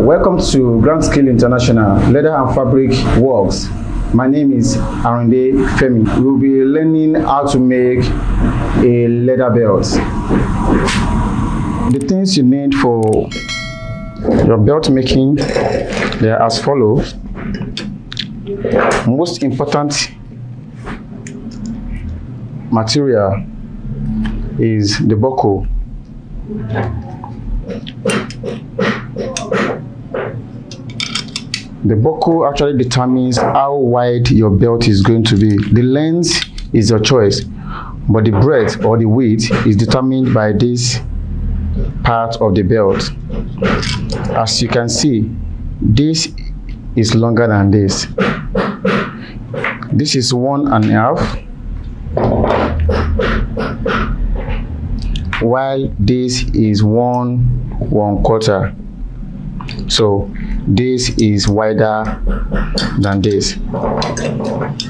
Welcome to Grand Scale International Leather and Fabric Works. My name is Arunde Femi. We will be learning how to make a leather belt. The things you need for your belt making, they are as follows. Most important material is the buckle. The buckle actually determines how wide your belt is going to be. The length is your choice, but the breadth or the width is determined by this part of the belt. As you can see, this is longer than this. This is 1.5, while this is 1/4. So this is wider than this.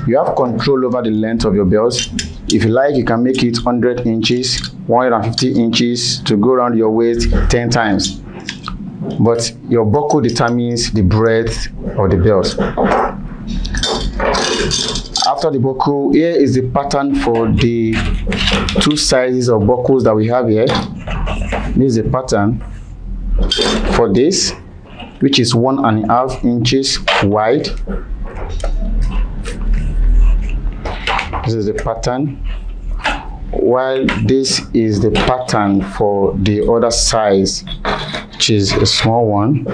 You have control over the length of your belt. If you like, you can make it 100 inches, 150 inches to go around your waist 10 times. But your buckle determines the breadth of the belt. After the buckle, here is the pattern for the two sizes of buckles that we have here. This is a pattern for this, which is 1.5 inches wide. This is the pattern, while this is the pattern for the other size, which is a small one.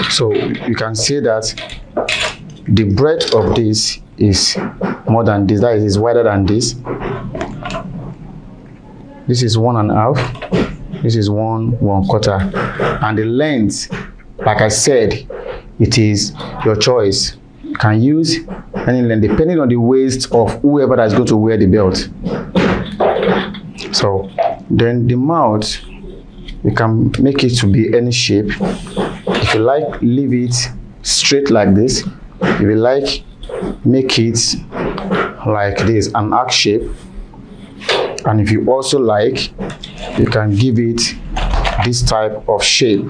So you can see that the breadth of this is more than this, that is wider than this. This is 1.5. This is 1/4, and the length, like I said, it is your choice. You can use any length depending on the waist of whoever that is going to wear the belt. So then the mouth, you can make it to be any shape. If you like, leave it straight like this. If you like, make it like this, an arc shape. And if you also like, you can give it this type of shape.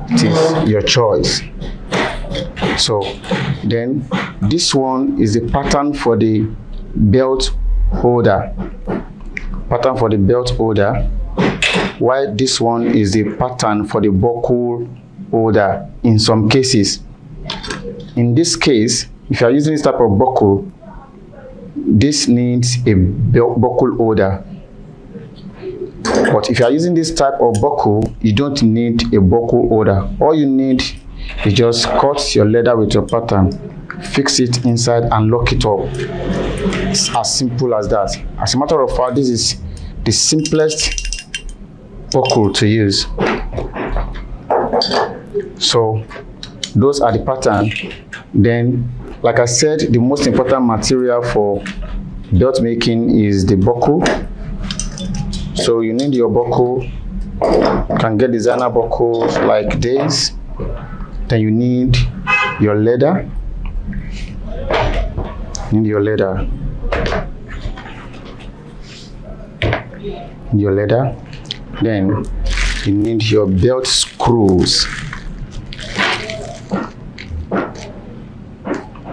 It is your choice. So then this one is the pattern for the belt holder. Pattern for the belt holder. While this one is the pattern for the buckle holder in some cases. In this case, if you are using this type of buckle, this needs a buckle holder. But if you are using this type of buckle, you don't need a buckle holder. All you need is just cut your leather with your pattern, fix it inside and lock it up. It's as simple as that. As a matter of fact, this is the simplest buckle to use. So those are the pattern. Then, like I said, the most important material for belt making is the buckle. So you need your buckle. You can get designer buckles like this. Then you need your leather. You need your leather. Your leather. Then you need your belt screws.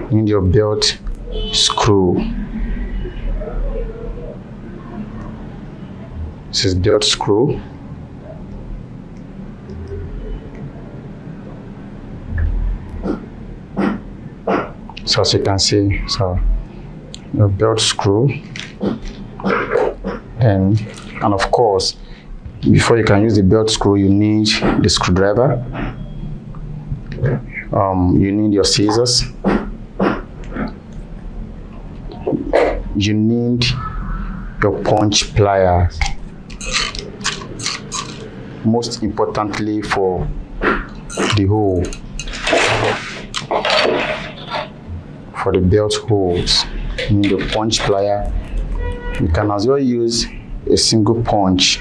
You need your belt screw. This is belt screw. So as you can see, so your belt screw, and of course, before you can use the belt screw, you need the screwdriver. You need your scissors. You need your punch pliers. Most importantly, for the hole, for the belt holes, you need a punch plier. You can as well use a single punch.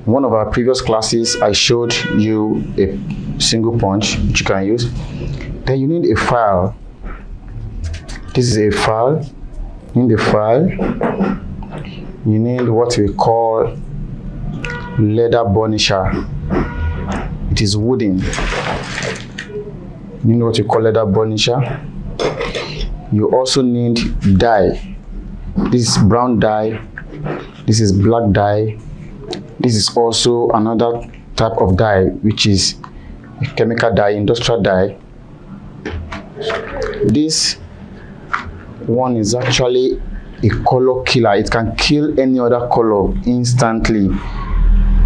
In one of our previous classes, I showed you a single punch which you can use. Then you need a file. This is a file. You need a file. You need what we call leather burnisher. It it is wooden. You need what you call leather burnisher. You also need dye. This is brown dye. This is black dye. This is also another type of dye, which is a chemical dye, industrial dye. This one is actually a color killer. It can kill any other color instantly,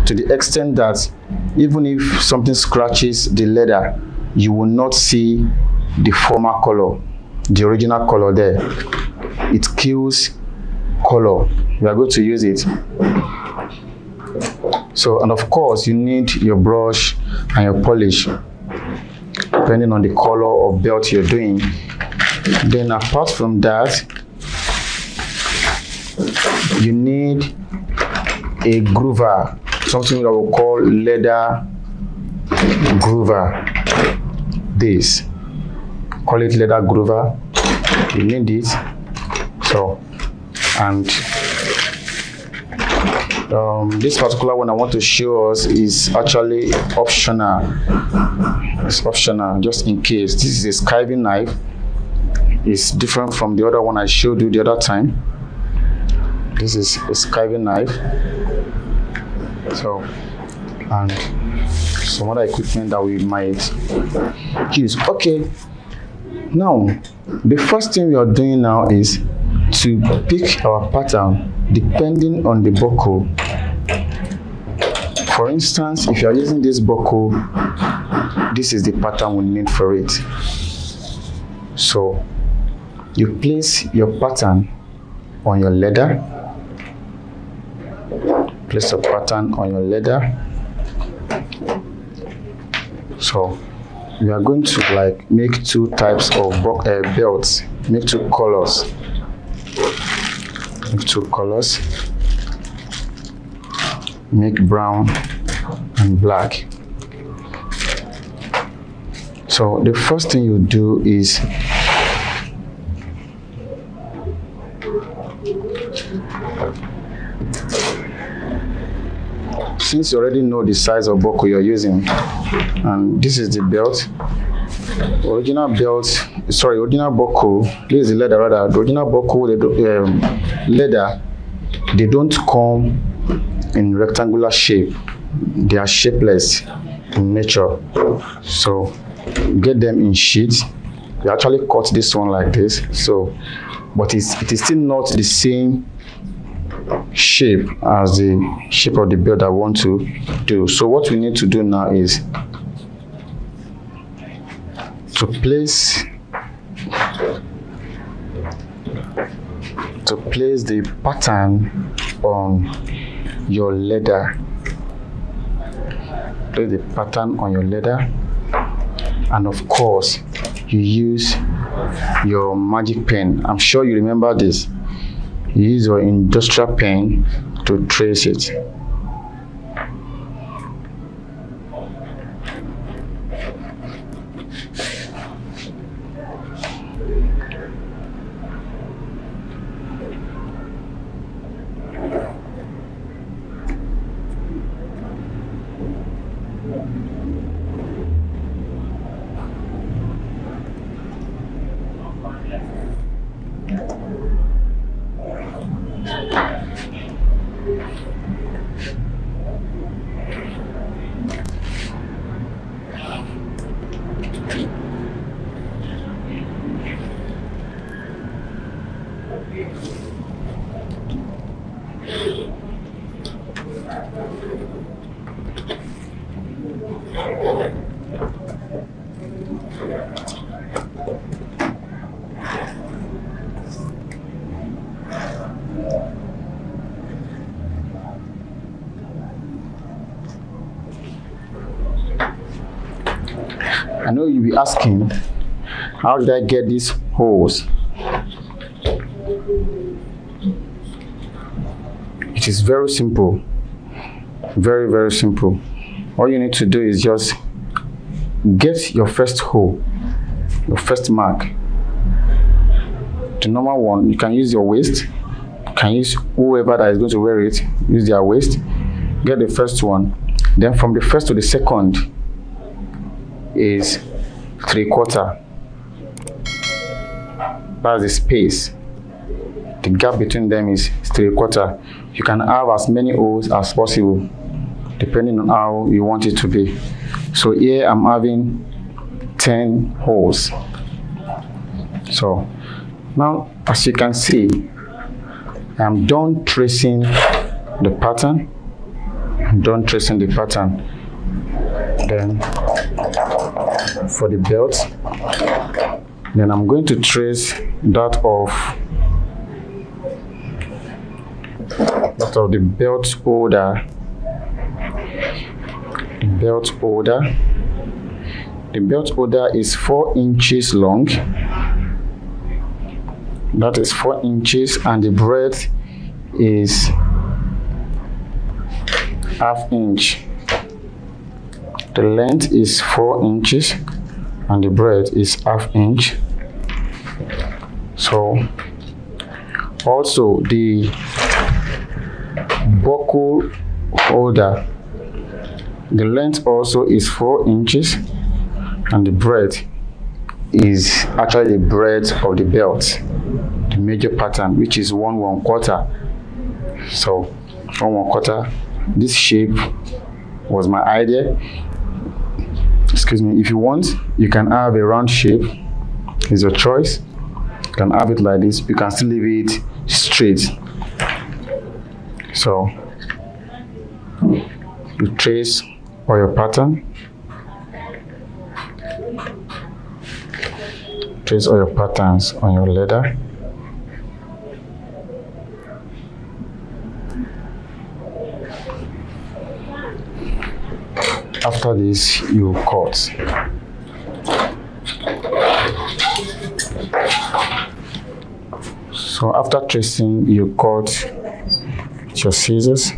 to the extent that even if something scratches the leather, you will not see the former color, the original color there. It kills color. We are going to use it. So, and of course, you need your brush and your polish, depending on the color of belt you're doing. Then apart from that, you need a groover, something that we call leather groover. This, call it leather groover. You need it. So, and this particular one I want to show us is actually optional. It's optional, just in case. This is a skiving knife. It's different from the other one I showed you the other time. This is a skiving knife. So, and some other equipment that we might use. Okay, now the first thing we are doing now is to pick our pattern depending on the buckle. For instance, if you are using this buckle, this is the pattern we need for it. So you place your pattern on your leather. Place a pattern on your leather. So we are going to like make two types of belts, make two colors. Make two colors. Make brown and black. So the first thing you do is since you already know the size of buckle you're using, and this is the belt, original buckle, this is the leather rather, the original buckle, leather, they don't come in rectangular shape. They are shapeless in nature. So get them in sheets. You actually cut this one like this. So, but it is still not the same shape as the shape of the belt I want to do. So what we need to do now is to place the pattern on your leather. Place the pattern on your leather, and of course you use your magic pen. I'm sure you remember this. You use your industrial pen to trace it. I know you'll be asking, how did I get these holes? It is very simple. Very, very simple. All you need to do is just get your first hole, your first mark. The normal one, you can use your waist. You can use whoever that is going to wear it, use their waist. Get the first one. Then from the first to the second, is 3/4. That's the space. The gap between them is 3/4. You can have as many holes as possible depending on how you want it to be. So here I'm having 10 holes. So now, as you can see, I'm done tracing the pattern. Then for the belt, then I'm going to trace that of the belt holder. The belt holder is 4 inches long. That is 4 inches, and the breadth is 1/2 inch. The length is 4 inches and the breadth is 1/2 inch. So also the buckle holder, the length also is 4 inches and the breadth is actually the breadth of the belt, the major pattern, which is 1/1/4. So 1/1/4. This shape was my idea. Excuse me. If you want, you can have a round shape. It's your choice. You can have it like this. You can still leave it straight. So you trace all your pattern. Trace all your patterns on your leather. After this, you cut. So after tracing, you cut with your scissors.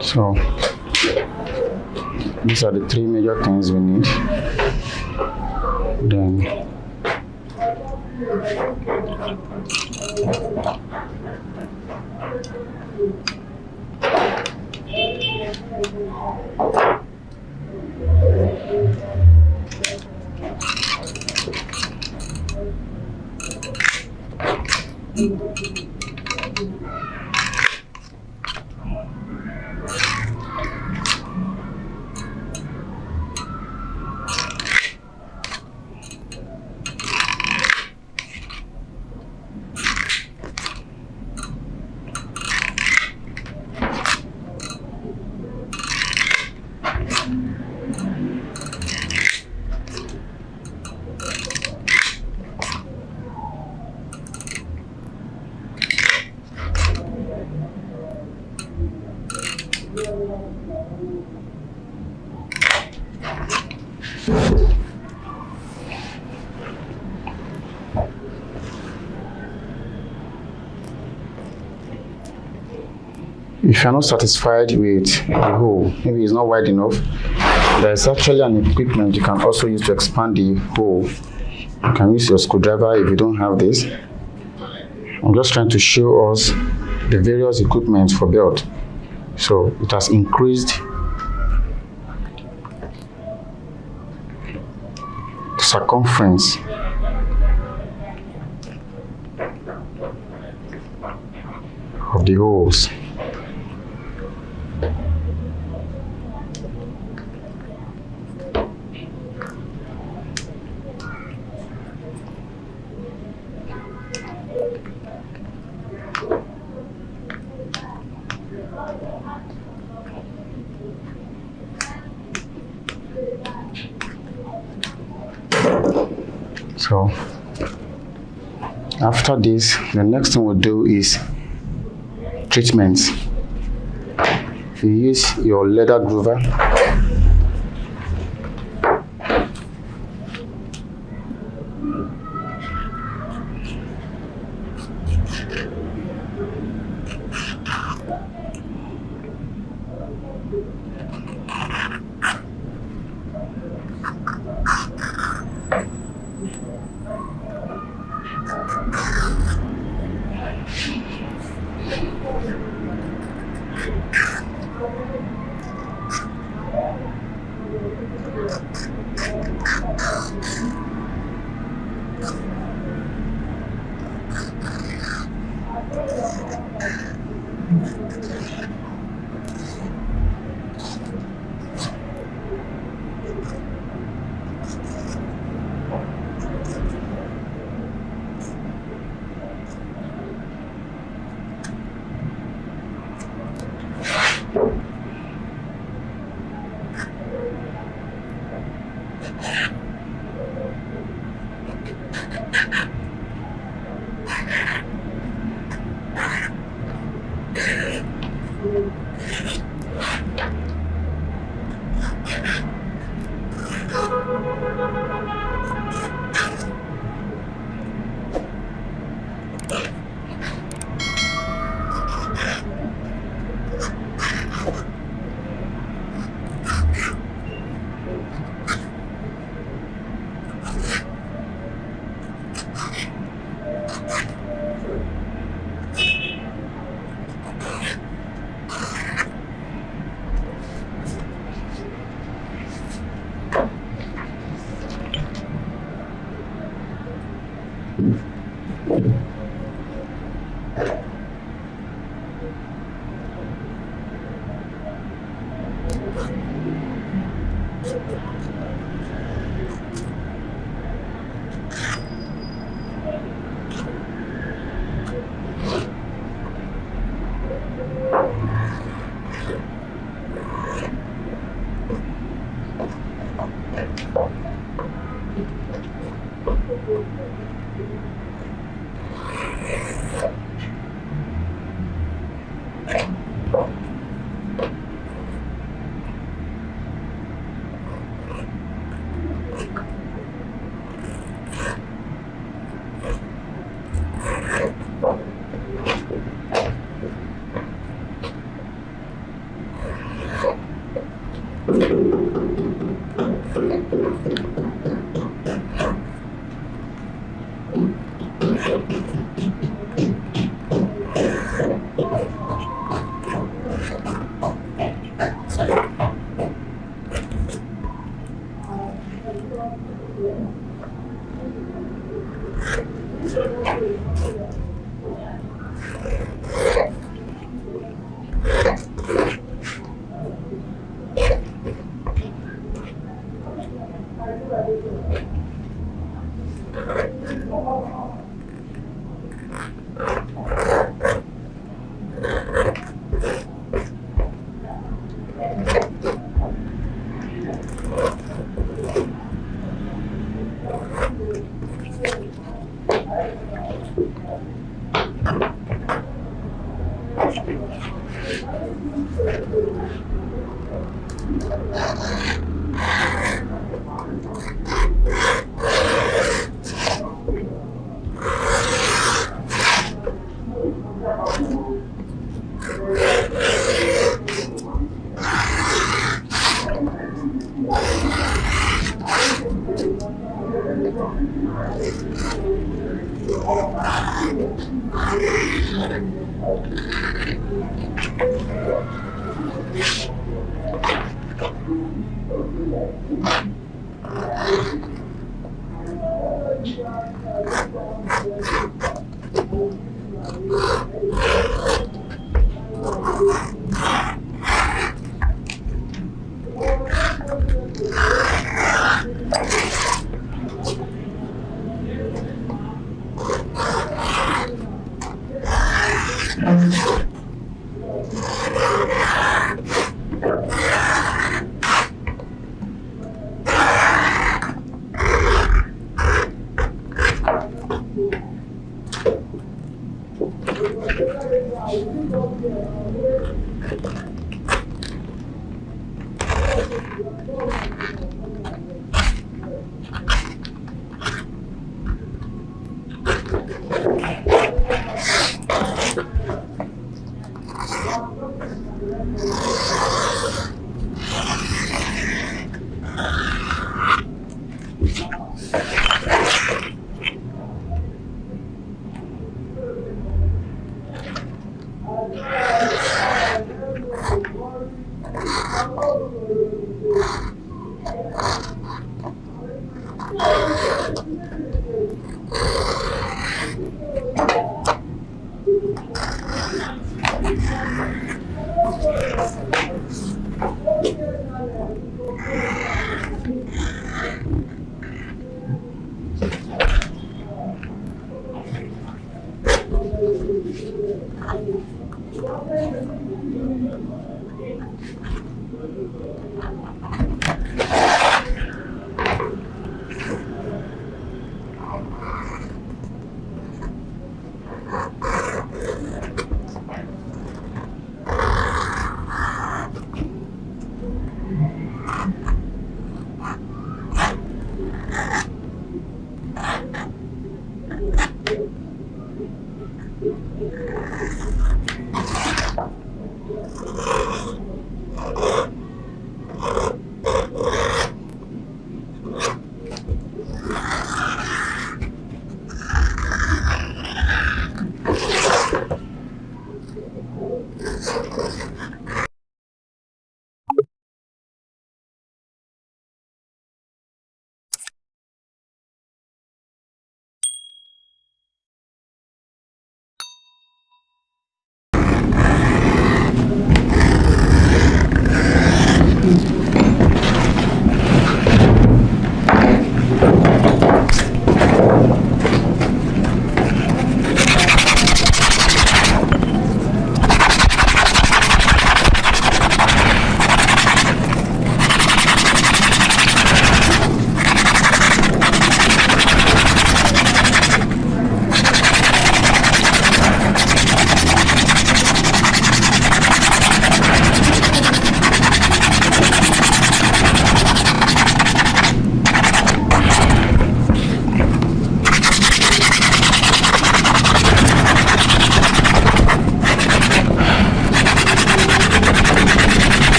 So these are the three major things we need. Then if you're not satisfied with the hole, maybe it's not wide enough, there is actually an equipment you can also use to expand the hole. You can use your screwdriver if you don't have this. I'm just trying to show us the various equipment for belt. So it has increased the circumference of the holes. So after this, the next thing we'll do is treatments. You use your leather groover.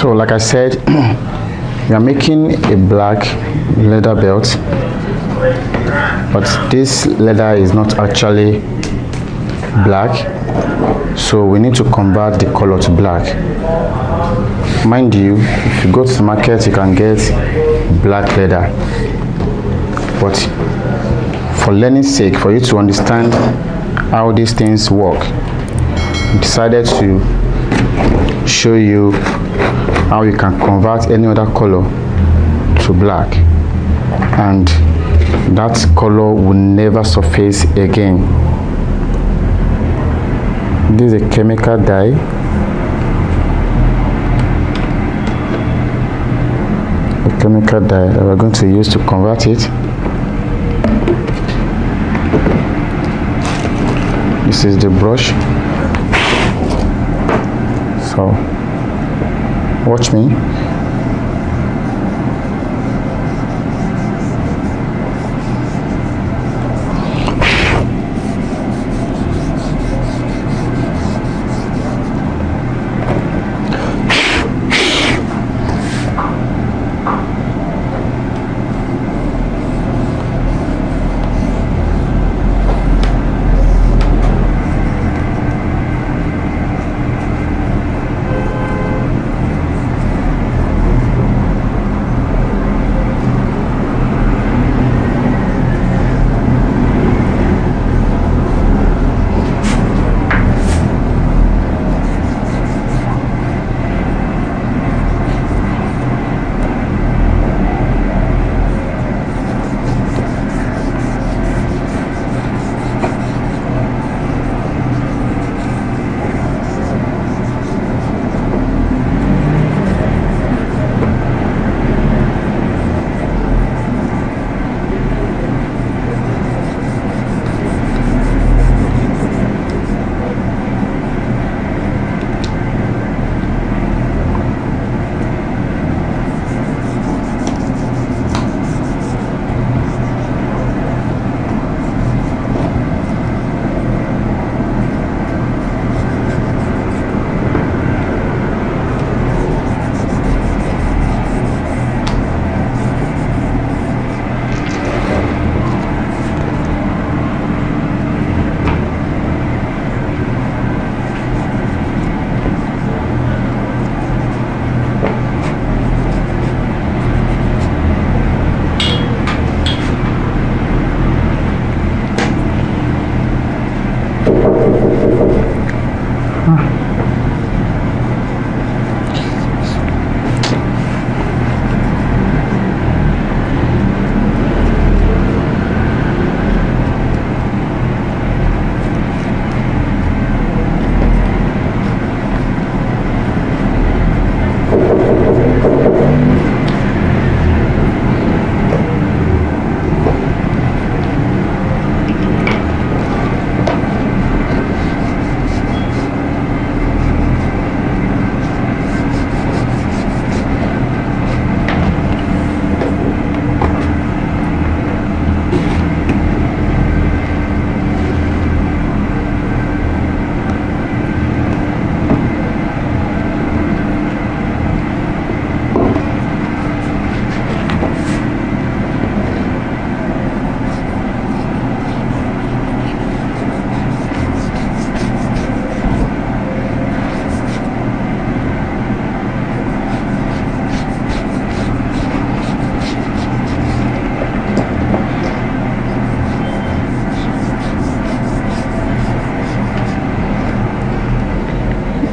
So like I said, we are making a black leather belt, but this leather is not actually black, so we need to convert the color to black. Mind you, if you go to the market, you can get black leather, but for learning sake, for you to understand how these things work, I decided to show you how you can convert any other color to black, and that color will never surface again. This is a chemical dye. A chemical dye that we're going to use to convert it. This is the brush. So watch me.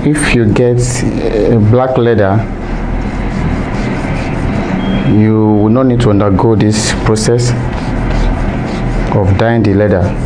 If you get black leather, you will not need to undergo this process of dyeing the leather.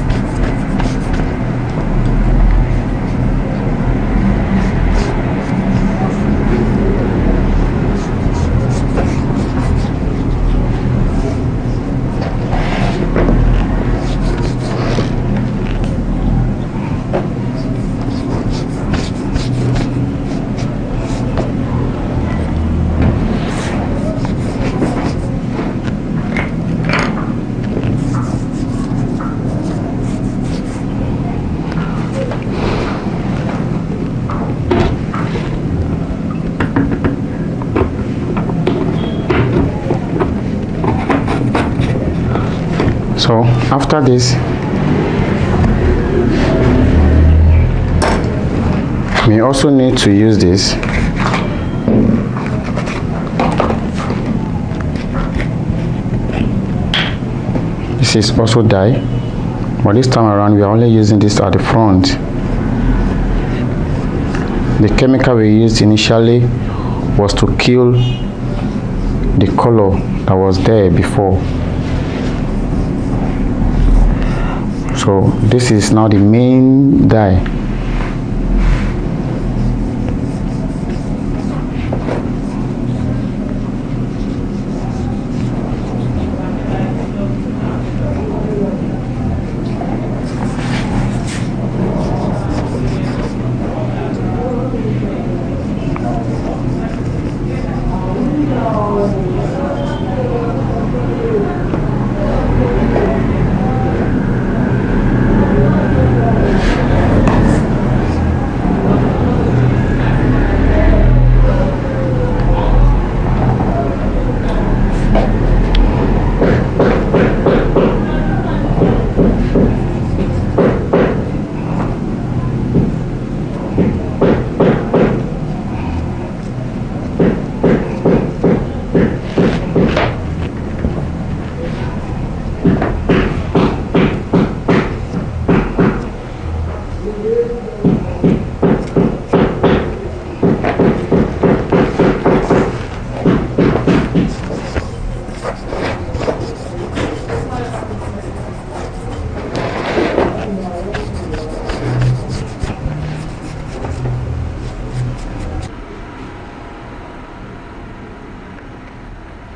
So after this, we also need to use this. This is also dye, but this time around we are only using this at the front. The chemical we used initially was to kill the color that was there before. So this is now the main dye.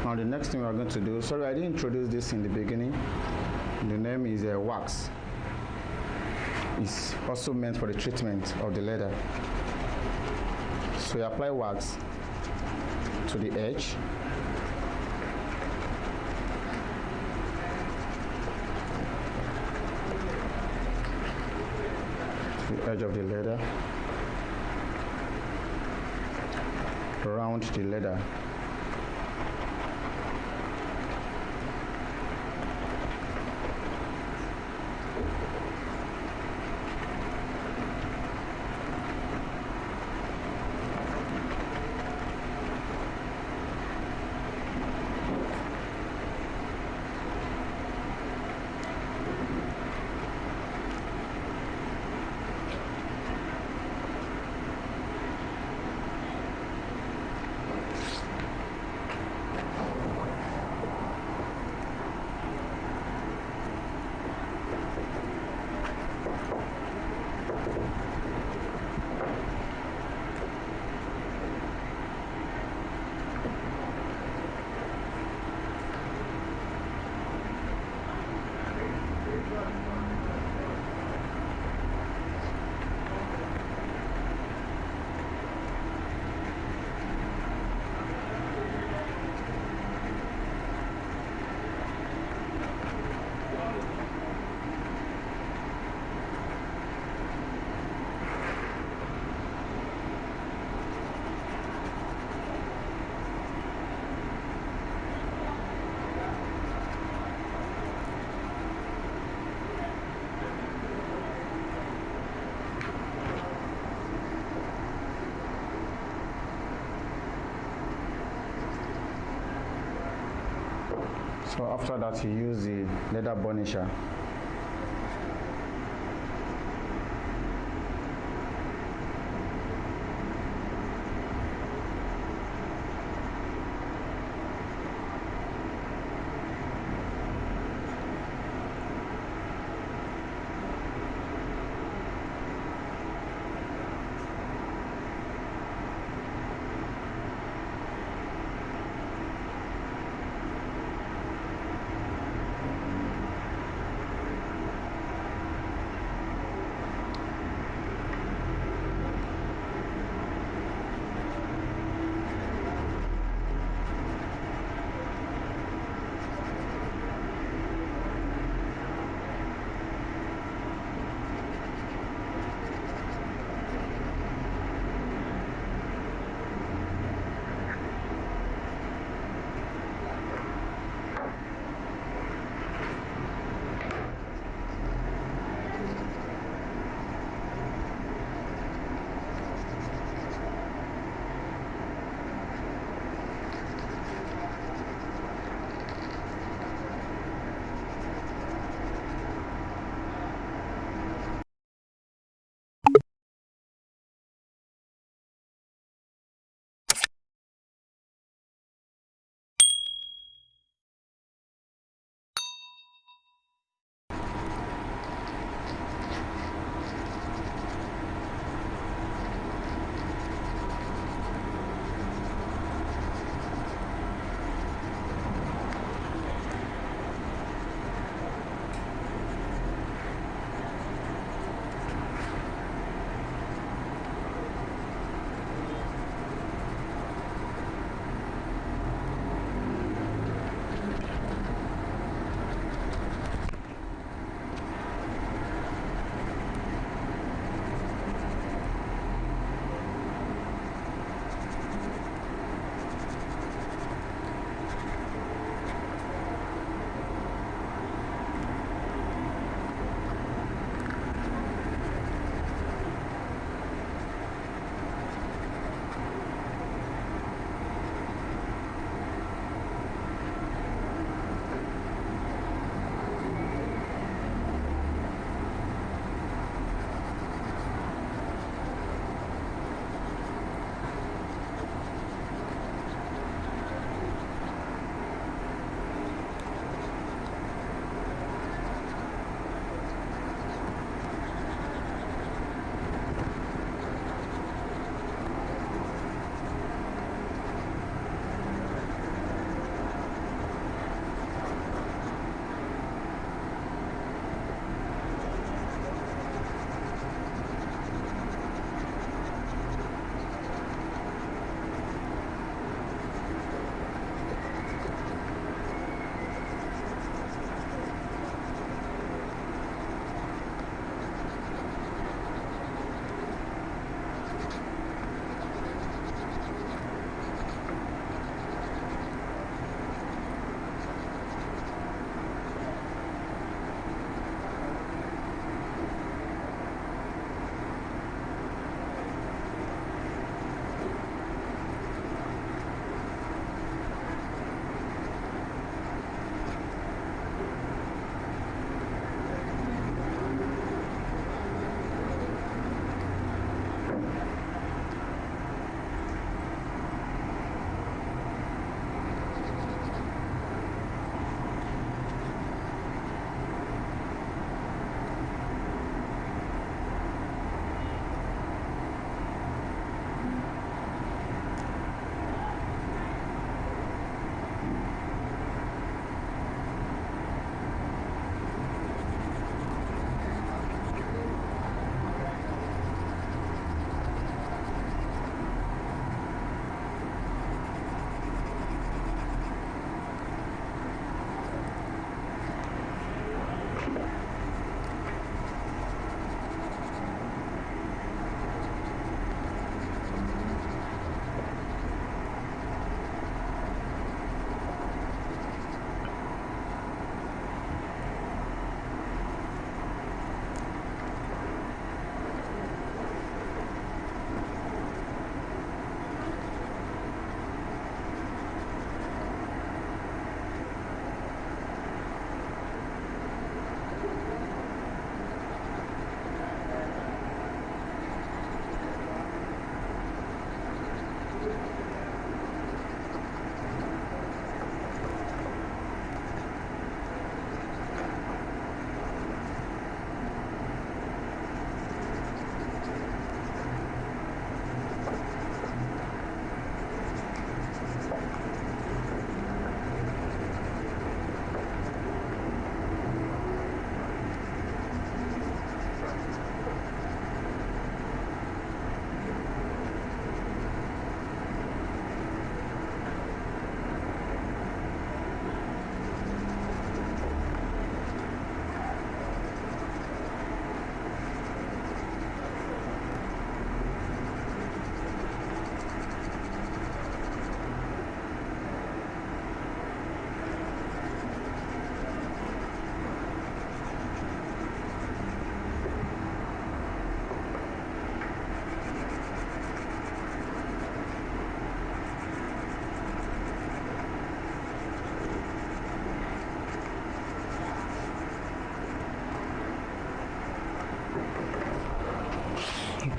Now the next thing we are going to do, sorry I didn't introduce this in the beginning. The name is wax. It's also meant for the treatment of the leather. So you apply wax to the edge. The edge of the leather, around the leather. So after that you use the leather burnisher.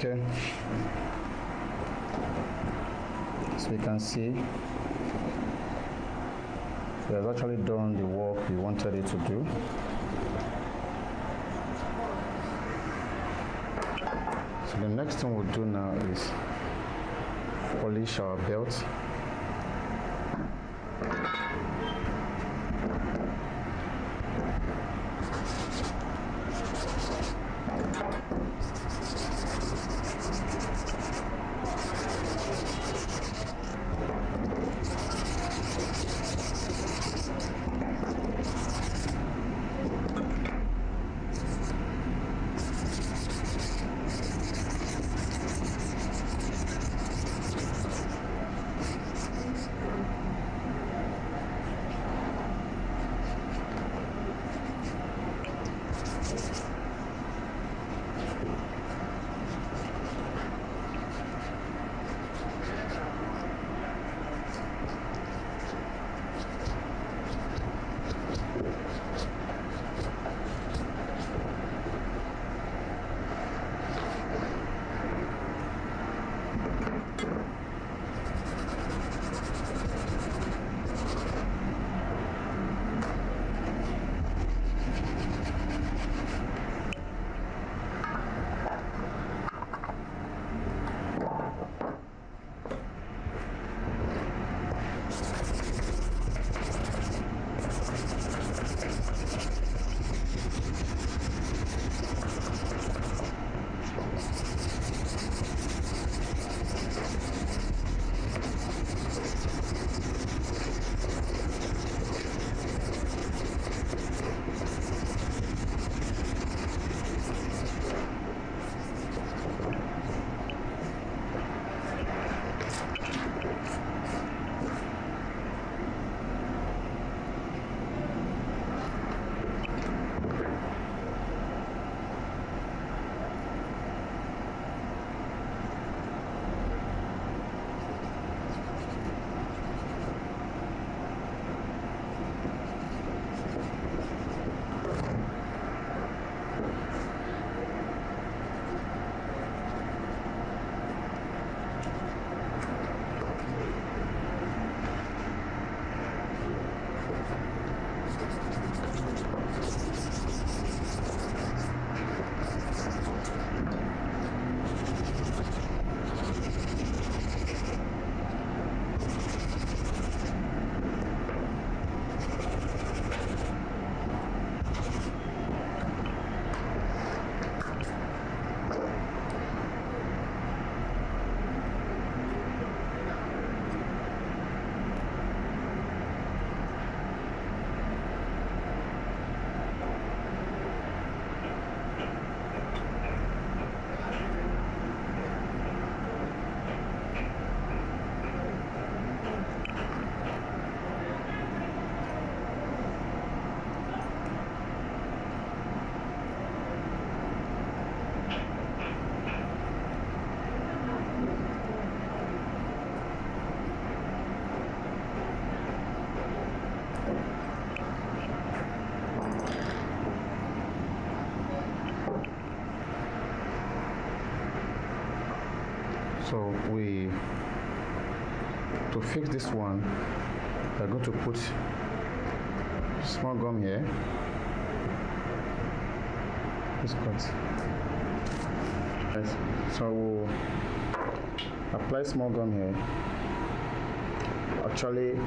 Okay, so you can see it has actually done the work we wanted it to do. So the next thing we'll do now is polish our belt. So to fix this one, we're going to put small gum here. This cut. Yes. So we'll apply small gum here. Actually,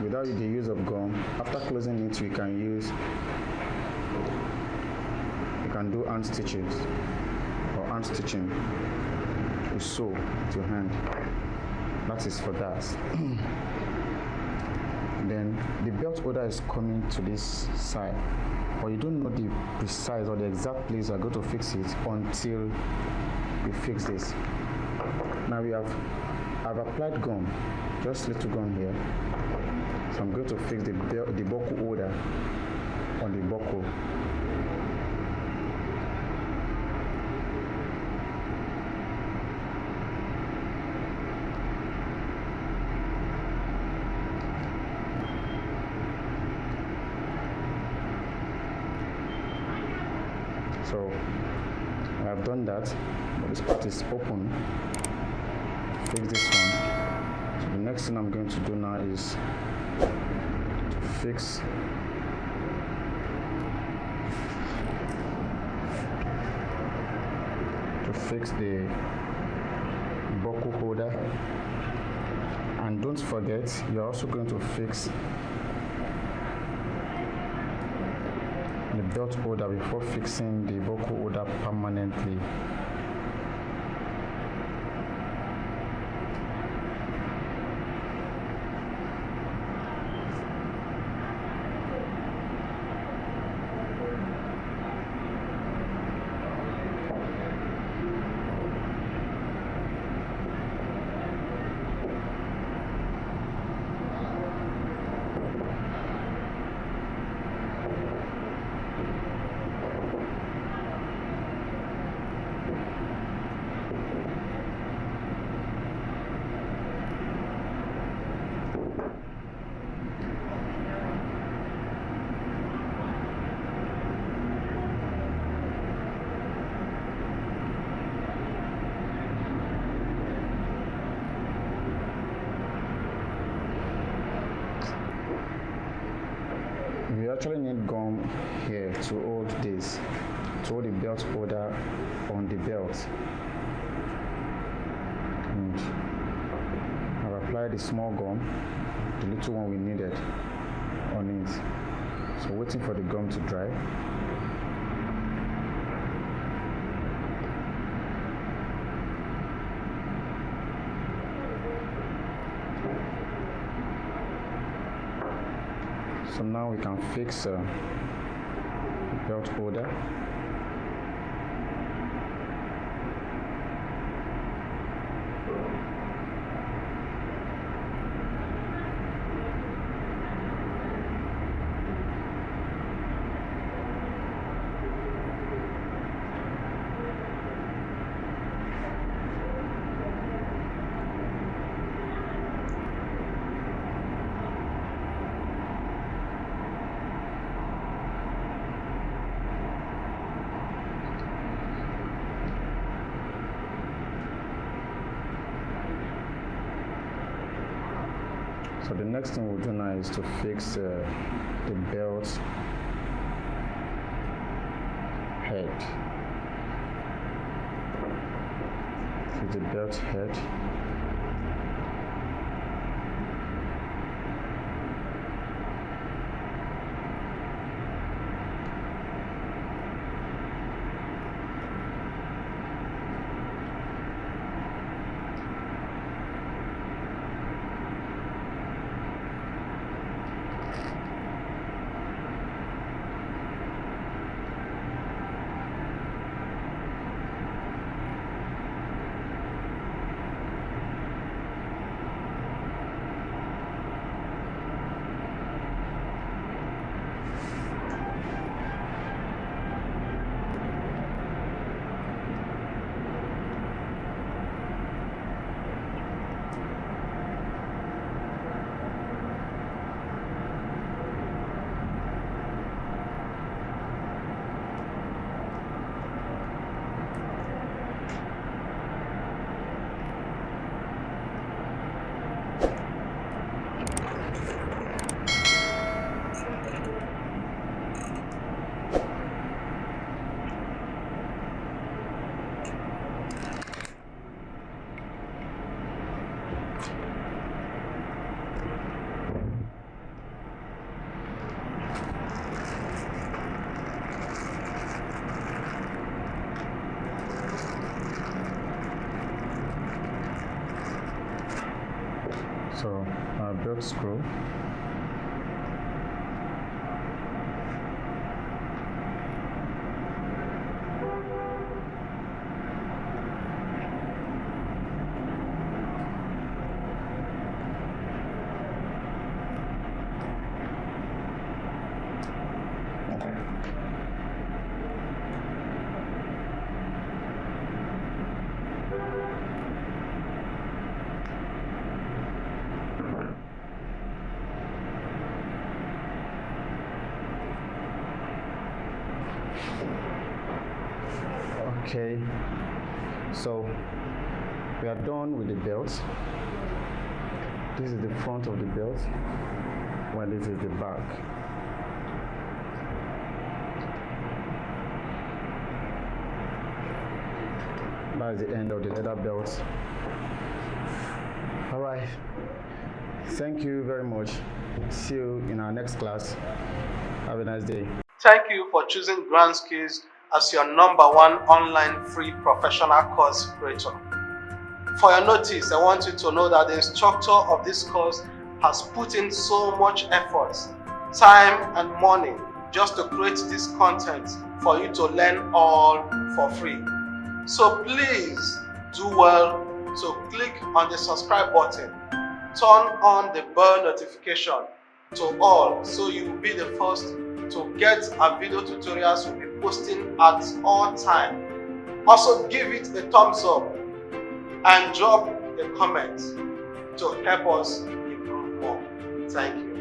without the use of gum, after closing it, you can do hand stitches or hand stitching. You sew with your hand. That is for that. Then the belt holder is coming to this side, but you don't know the precise or the exact place you are going to fix it until you fix this. Now I've applied gum, just little gum here. So I'm going to fix the buckle holder on the buckle. So have done that, but this part is open. Fix this one. So the next thing I'm going to do now is to fix the buckle holder. And don't forget, you're also going to fix the belt holder before fixing the buckle holder permanently. We actually need gum here to hold this, to hold the belt holder on the belt. And I've applied the small gum, the little one we needed, on it. So waiting for the gum to dry. So now we can fix the belt holder. So the next thing we'll do now is to fix the belt head. Fix the belt head. So our belt screw. Okay, so we are done with the belt. This is the front of the belt, while this is the back. That's the end of the leather belt. All right, thank you very much. See you in our next class. Have a nice day. Thank you for choosing Grand Skills as your #1 online free professional course creator. For your notice, I want you to know that the instructor of this course has put in so much effort, time and money just to create this content for you to learn all for free. So please do well to click on the subscribe button, turn on the bell notification to all so you will be the first to get our video tutorials we'll be posting at all time. Also give it a thumbs up and drop a comment to help us improve more. Thank you.